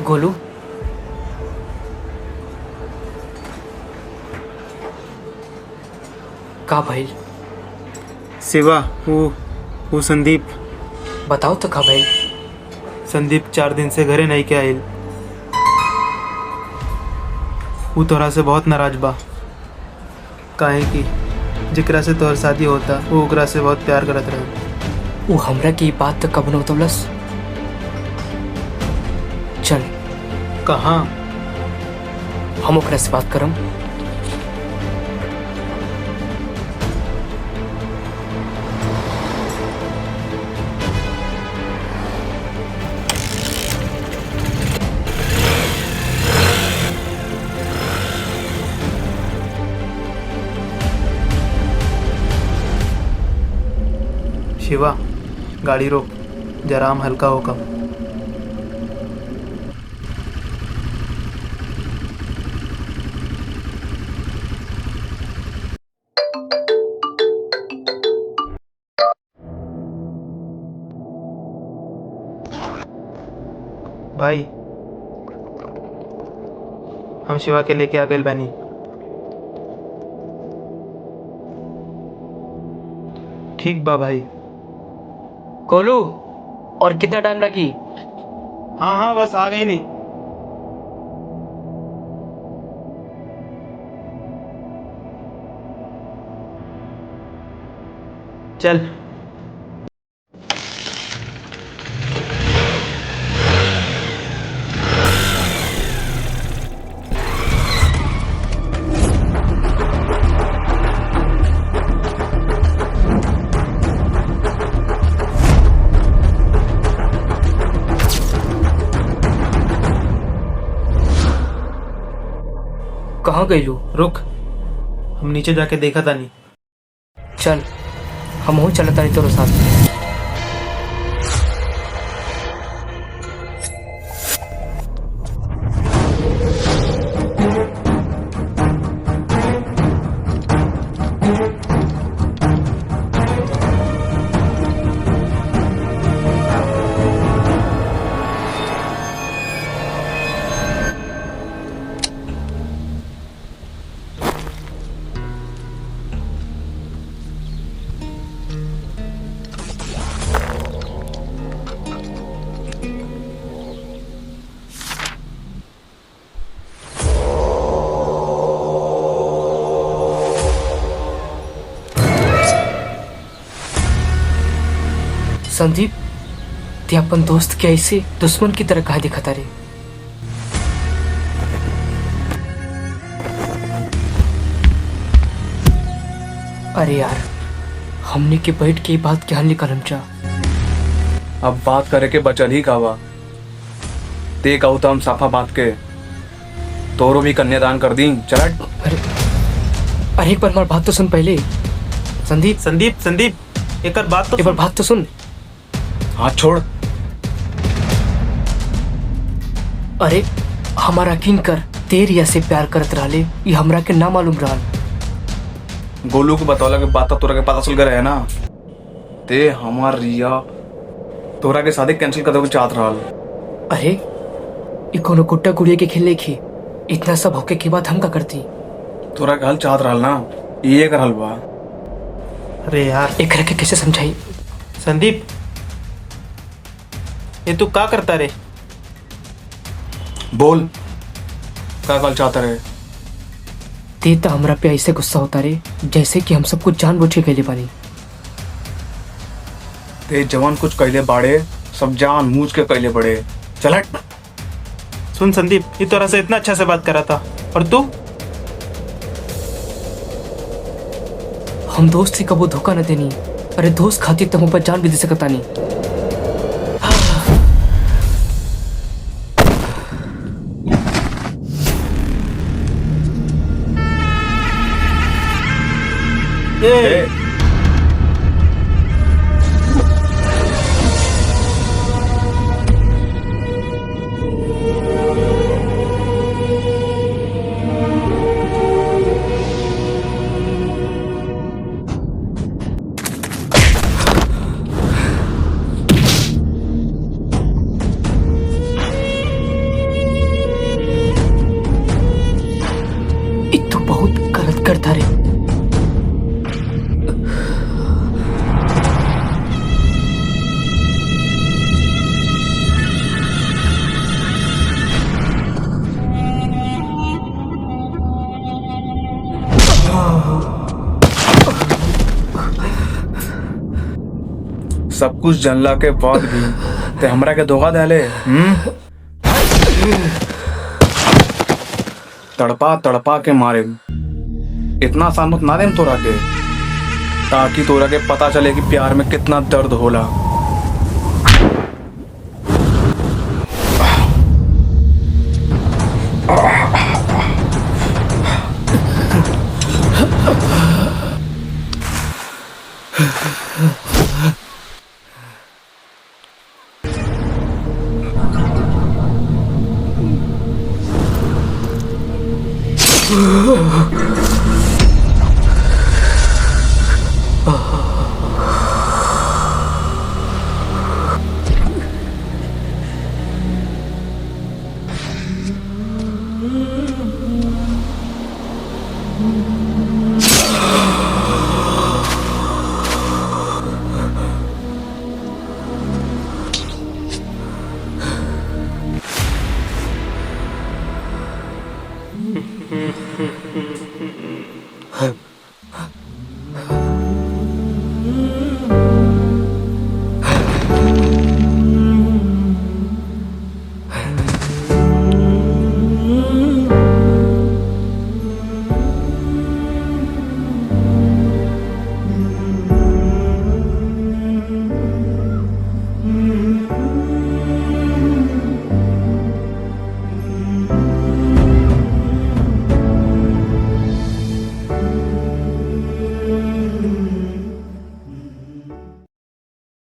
गोलू, का भइल? शिवा, वो संदीप। बताओ तो का भइल? संदीप 4 दिन से घरे नहीं के आइल। वो तोरा से बहुत नाराज बा। काहे कि जिकरा से तोहर शादी होता वो ओकरा से बहुत प्यार करत रहे। वो हमरा की बात तो कब न उतवलस। चल कहाँ? हम ओकरा से बात करम। शिवा, गाड़ी रोक, जरा हम हल्का हो कम। भाई, हम शिवा के लेके आ गए बानी। ठीक बा भाई। गोलू, और कितना टाइम लगी? हाँ हाँ, बस आ गई नहीं। चल। कहाँ गई लू? रुक, हम नीचे जाके देखा था नहीं। चल, हम हो चलता नहीं तेरे साथ। संदीप, ते अपन दोस्त के ऐसे दुश्मन की तरह कहा दिखता रे? अरे यार, हमने के बैठ के बात के हल निकालम चा। अब बात करे के बचल ही कावा। ते कहू तो हम साफा बात के तोरो भी कन्यादान कर दी। चल। अरे एक बार हमारी बात तो सुन पहले। संदीप संदीप संदीप, एक बार बात तो सुन। हाथ छोड़। अरे हमारा यकीन कर, तेरिया से प्यार करत रहले, ये हमरा के ना मालूम रहल। गोलू को बतौला के बात तोरा के पता चल गए है ना। ते हमार रिया तोरा के शादी कैंसिल कर दे चाहत रहल। अरे ये कोनो गुड्डा गुड़िया के खेलने की, इतना सब होके के बाद हम का करती? तोरा के हल चाहत रहल ना, ये कर हल बा। अरे यार, एक के कैसे समझाई? संदीप, ये तू क्या करता रे? बोल, क्या कल चाहता रहे? ते तो हमरा पे ऐसे गुस्सा होता रे जैसे कि हम सब कुछ जानबूझ के कैले बानी। ते जवान कुछ कैले बाड़े, सब जान मूझ के कैले बड़े। चल हट। सुन संदीप, ये तोरा से इतना अच्छा से बात करा था और तू? हम दोस्त से कबो धोखा न देनी। अरे दोस्त खातिर तो हम पर जान भी दे सकता नहीं। ए, करता रे? सब कुछ जानला के बाद भी ते हमरा के धोखा देले। तड़पा तड़पा के मारे, इतना आसान मत ना देम तोरा के, ताकि तोरा के पता चले कि प्यार में कितना दर्द होला।